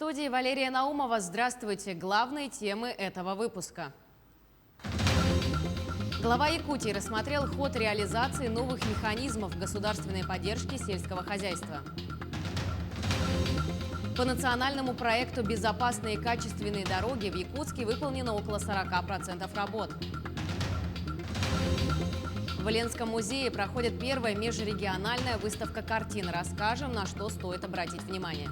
студии Валерия Наумова. Здравствуйте. Главные темы этого выпуска. Глава Якутии рассмотрел ход реализации новых механизмов государственной поддержки сельского хозяйства. По национальному проекту «Безопасные и качественные дороги» в Якутске выполнено около 40% работ. В Ленском музее проходит первая межрегиональная выставка картин. Расскажем, на что стоит обратить внимание.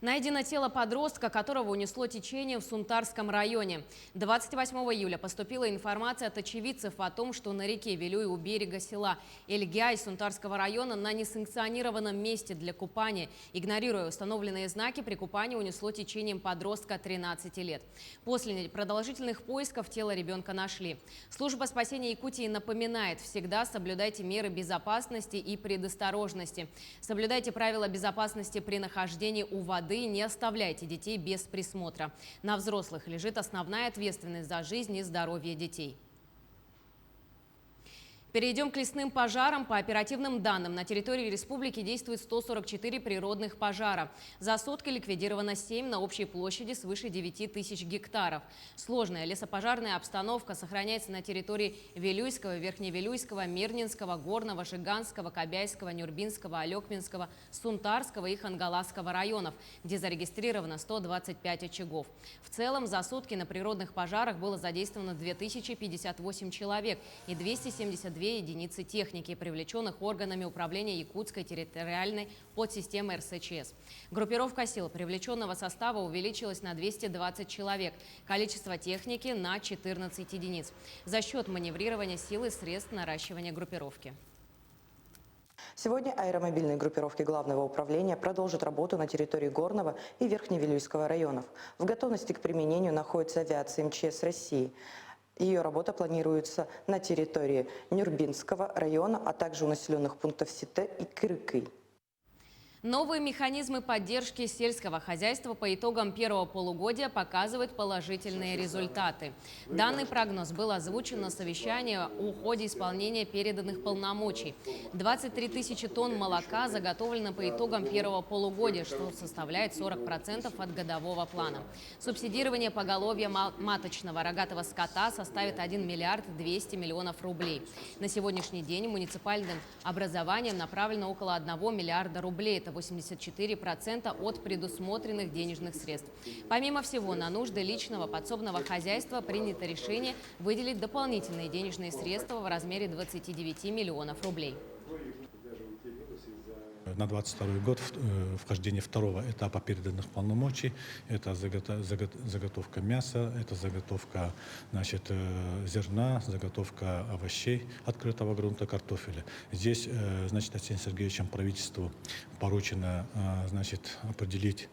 Найдено тело подростка, которого унесло течением в Сунтарском районе. 28 июля поступила информация от очевидцев о том, что на реке Вилюй у берега села Эльгяй Сунтарского района на несанкционированном месте для купания, игнорируя установленные знаки, при купании унесло течением подростка 13 лет. После продолжительных поисков тело ребенка нашли. Служба спасения Якутии напоминает: всегда соблюдайте меры безопасности и предосторожности. Соблюдайте правила безопасности при нахождении у воды. Не оставляйте детей без присмотра. На взрослых лежит основная ответственность за жизнь и здоровье детей. Перейдем к лесным пожарам. По оперативным данным, на территории республики действует 144 природных пожара. За сутки ликвидировано 7 на общей площади свыше 9000 гектаров. Сложная лесопожарная обстановка сохраняется на территории Вилюйского, Верхневилюйского, Мирнинского, Горного, Жиганского, Кобяйского, Нюрбинского, Алекминского, Сунтарского и Хангаласского районов, где зарегистрировано 125 очагов. В целом за сутки на природных пожарах было задействовано 2058 человек и 272 единицы техники, привлеченных органами управления Якутской территориальной подсистемы РСЧС. Группировка сил привлеченного состава увеличилась на 220 человек, количество техники на 14 единиц за счет маневрирования сил и средств наращивания группировки. Сегодня аэромобильные группировки Главного управления продолжат работу на территории Горного и Верхневилюйского районов. В готовности к применению находится авиация МЧС России. Ее работа планируется на территории Нюрбинского района, а также у населенных пунктов Сите и Кырыкый. Новые механизмы поддержки сельского хозяйства по итогам первого полугодия показывают положительные результаты. Данный прогноз был озвучен на совещании о ходе исполнения переданных полномочий. 23 тысячи тонн молока заготовлено по итогам первого полугодия, что составляет 40% от годового плана. Субсидирование поголовья маточного рогатого скота составит 1 миллиард 200 миллионов рублей. На сегодняшний день муниципальным образованием направлено около 1 миллиарда рублей. Это 84% от предусмотренных денежных средств. Помимо всего, на нужды личного подсобного хозяйства принято решение выделить дополнительные денежные средства в размере 29 миллионов рублей. На 2022 год вхождение второго этапа переданных полномочий – это заготовка мяса, это заготовка зерна, заготовка овощей, открытого грунта, картофеля. Здесь Арсением Сергеевичем правительству поручено определить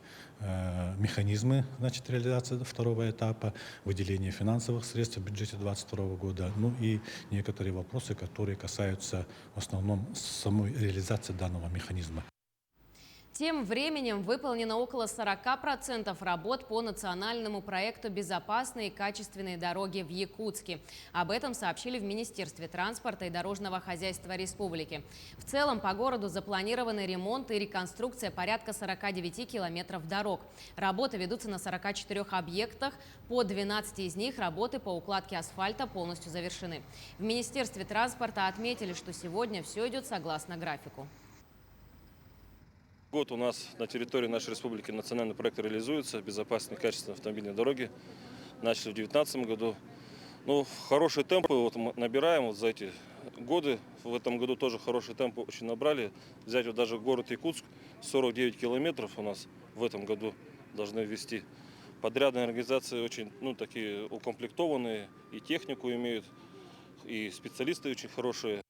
механизмы реализации второго этапа, выделение финансовых средств в бюджете 2022 года, ну и некоторые вопросы, которые касаются в основном самой реализации данного механизма. Тем временем выполнено около 40% работ по национальному проекту «Безопасные и качественные дороги» в Якутске. Об этом сообщили в Министерстве транспорта и дорожного хозяйства республики. В целом по городу запланированы ремонт и реконструкция порядка 49 километров дорог. Работы ведутся на 44 объектах, по 12 из них работы по укладке асфальта полностью завершены. В Министерстве транспорта отметили, что сегодня все идет согласно графику. Год у нас на территории нашей республики национальный проект реализуется «Безопасные и качественные автомобильные дороги». Начали в 2019 году. Хорошие темпы мы набираем за эти годы. В этом году тоже хорошие темпы очень набрали. Взять даже город Якутск, 49 километров у нас в этом году должны ввести. Подрядные организации очень такие укомплектованные, и технику имеют, и специалисты очень хорошие.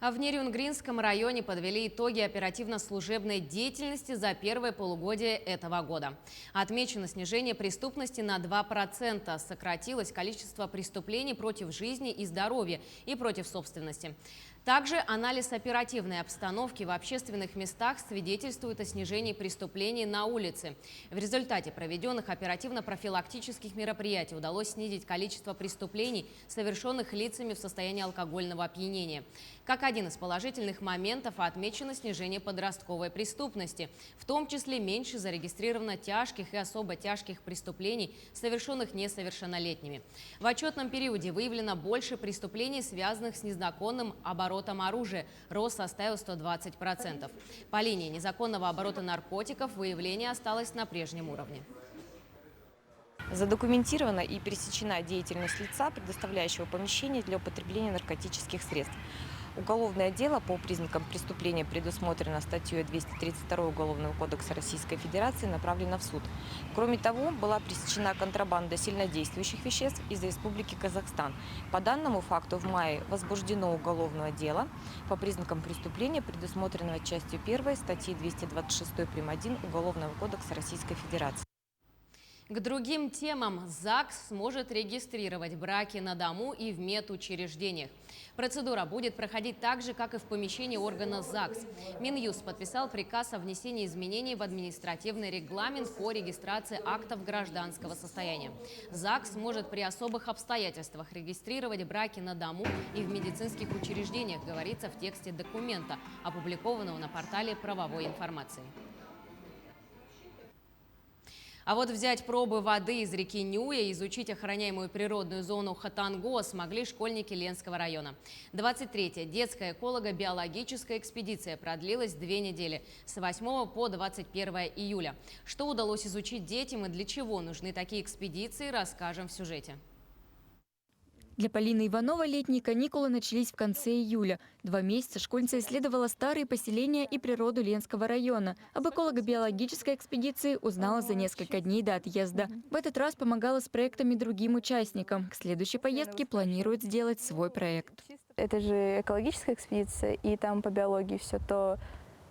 А в Нерюнгринском районе подвели итоги оперативно-служебной деятельности за первое полугодие этого года. Отмечено снижение преступности на 2%. Сократилось количество преступлений против жизни и здоровья и против собственности. Также анализ оперативной обстановки в общественных местах свидетельствует о снижении преступлений на улице. В результате проведенных оперативно-профилактических мероприятий удалось снизить количество преступлений, совершенных лицами в состоянии алкогольного опьянения. Как один из положительных моментов отмечено снижение подростковой преступности. В том числе меньше зарегистрировано тяжких и особо тяжких преступлений, совершенных несовершеннолетними. В отчетном периоде выявлено больше преступлений, связанных с незаконным оборотом оружия. Рост составил 120%. По линии незаконного оборота наркотиков выявление осталось на прежнем уровне. Задокументирована и пресечена деятельность лица, предоставляющего помещение для употребления наркотических средств. Уголовное дело по признакам преступления предусмотрено статьей 232 Уголовного кодекса Российской Федерации, направлено в суд. Кроме того, была пресечена контрабанда сильнодействующих веществ из Республики Казахстан. По данному факту в мае возбуждено уголовное дело по признакам преступления, предусмотренного частью 1 статьи 226 прим. 1 Уголовного кодекса Российской Федерации. К другим темам. ЗАГС сможет регистрировать браки на дому и в медучреждениях. Процедура будет проходить так же, как и в помещении органа ЗАГС. Минюст подписал приказ о внесении изменений в административный регламент по регистрации актов гражданского состояния. ЗАГС может при особых обстоятельствах регистрировать браки на дому и в медицинских учреждениях, говорится в тексте документа, опубликованного на портале правовой информации. А вот взять пробы воды из реки Нюя и изучить охраняемую природную зону Хатанго смогли школьники Ленского района. 23-я детская эколого-биологическая экспедиция продлилась 2 недели, с 8 по 21 июля. Что удалось изучить детям и для чего нужны такие экспедиции, расскажем в сюжете. Для Полины Ивановой летние каникулы начались в конце июля. 2 месяца школьница исследовала старые поселения и природу Ленского района. Об эколого-биологической экспедиции узнала за несколько дней до отъезда. В этот раз помогала с проектами другим участникам. К следующей поездке планирует сделать свой проект. Это же экологическая экспедиция, и там по биологии все. То,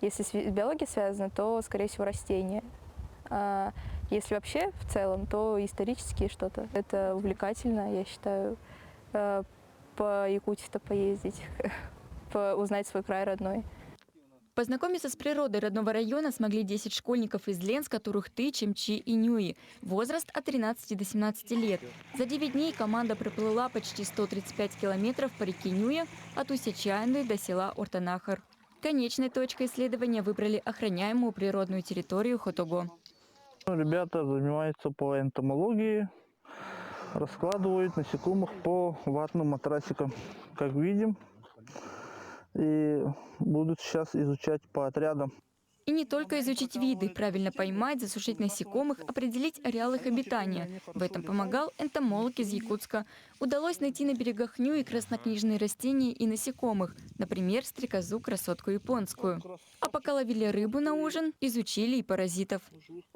если с биологией связано, то, скорее всего, растения. А если вообще в целом, то исторические что-то. Это увлекательно, я считаю. По Якутии-то поездить, узнать свой край родной. Познакомиться с природой родного района смогли 10 школьников из Ленска, Турухты, Чемчи и Нюи. Возраст от 13 до 17 лет. За 9 дней команда проплыла почти 135 километров по реке Нюя от Усть-Чаянды до села Ортанахар. Конечной точкой исследования выбрали охраняемую природную территорию Хотого. Ребята занимаются по энтомологии. Раскладывают насекомых по ватным матрасикам, как видим, и будут сейчас изучать по отрядам. И не только изучить виды, правильно поймать, засушить насекомых, определить ареал их обитания. В этом помогал энтомолог из Якутска. Удалось найти на берегах Нюи краснокнижные растения и насекомых, например, стрекозу, красотку японскую. А пока ловили рыбу на ужин, изучили и паразитов.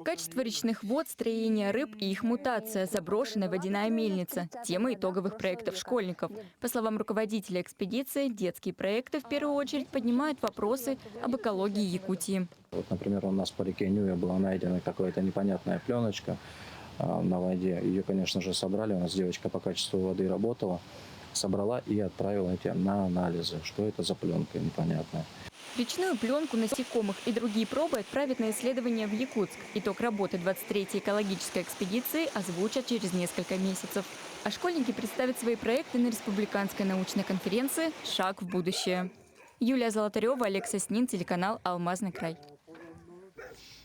Качество речных вод, строение рыб и их мутация, заброшенная водяная мельница – тема итоговых проектов школьников. По словам руководителя экспедиции, детские проекты в первую очередь поднимают вопросы об экологии Якутии. Вот, например, у нас по реке Нюя была найдена какая-то непонятная пленочка на воде. Ее, конечно же, собрали. У нас девочка по качеству воды работала. Собрала и отправила эти на анализы. Что это за пленка непонятная. Речную пленку, насекомых и другие пробы отправят на исследование в Якутск. Итог работы 23-й экологической экспедиции озвучат через несколько месяцев. А школьники представят свои проекты на республиканской научной конференции «Шаг в будущее». Юлия Золотарева, Олег Соснин, телеканал «Алмазный край».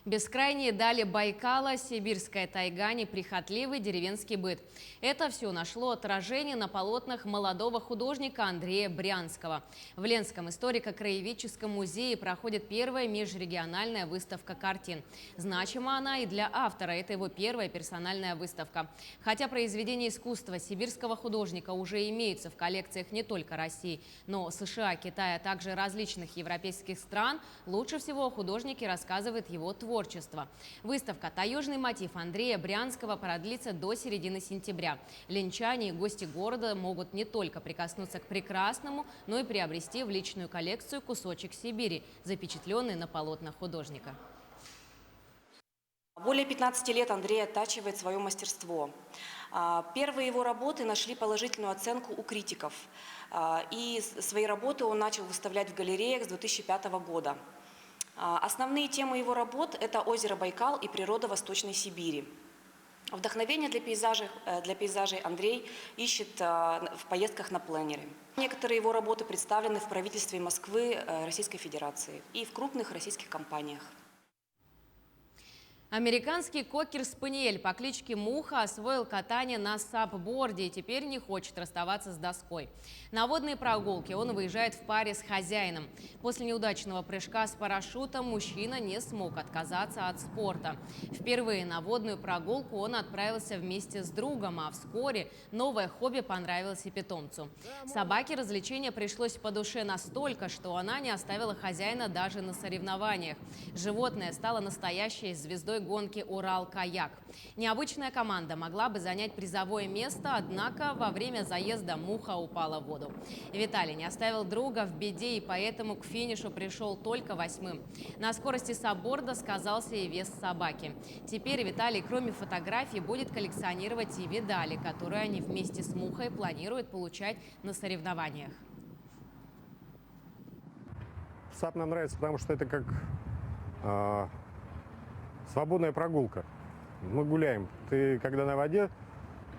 Бескрайние дали Байкала, сибирская тайга, неприхотливый деревенский быт. Это все нашло отражение на полотнах молодого художника Андрея Брянского. В Ленском историко-краеведческом музее проходит первая межрегиональная выставка картин. Значима она и для автора. Это его первая персональная выставка. Хотя произведения искусства сибирского художника уже имеются в коллекциях не только России, но США, Китая, а также различных европейских стран, лучше всего о художнике рассказывает его творчество. Выставка «Таежный мотив» Андрея Брянского продлится до середины сентября. Ленчане и гости города могут не только прикоснуться к прекрасному, но и приобрести в личную коллекцию кусочек Сибири, запечатленный на полотнах художника. Более 15 лет Андрей оттачивает свое мастерство. Первые его работы нашли положительную оценку у критиков. И свои работы он начал выставлять в галереях с 2005 года. Основные темы его работ – это озеро Байкал и природа Восточной Сибири. Вдохновение для пейзажей Андрей ищет в поездках на пленере. Некоторые его работы представлены в правительстве Москвы, Российской Федерации и в крупных российских компаниях. Американский кокер-спаниель по кличке Муха освоил катание на сапборде и теперь не хочет расставаться с доской. На водные прогулки он выезжает в паре с хозяином. После неудачного прыжка с парашютом мужчина не смог отказаться от спорта. Впервые на водную прогулку он отправился вместе с другом, а вскоре новое хобби понравилось и питомцу. Собаке развлечение пришлось по душе настолько, что она не оставила хозяина даже на соревнованиях. Животное стало настоящей звездой гонки «Урал-Каяк». Необычная команда могла бы занять призовое место, однако во время заезда Муха упала в воду. Виталий не оставил друга в беде и поэтому к финишу пришел только 8-м. На скорости сапборда сказался и вес собаки. Теперь Виталий, кроме фотографий, будет коллекционировать и медали, которые они вместе с Мухой планируют получать на соревнованиях. САП нам нравится, потому что это как свободная прогулка. Мы гуляем. Ты когда на воде,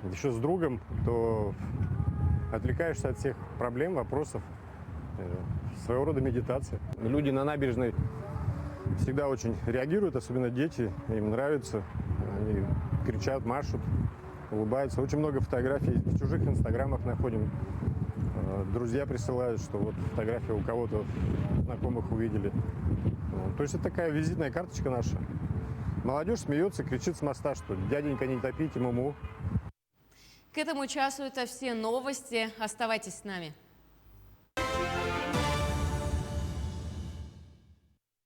еще с другом, то отвлекаешься от всех проблем, вопросов. Своего рода медитация. Люди на набережной всегда очень реагируют, особенно дети. Им нравится. Они кричат, машут, улыбаются. Очень много фотографий в чужих инстаграмах находим. Друзья присылают, что вот фотографию у кого-то знакомых увидели. То есть это такая визитная карточка наша. Молодежь смеется, кричит с моста, что дяденька, не топите, муму. К этому часу это все новости. Оставайтесь с нами.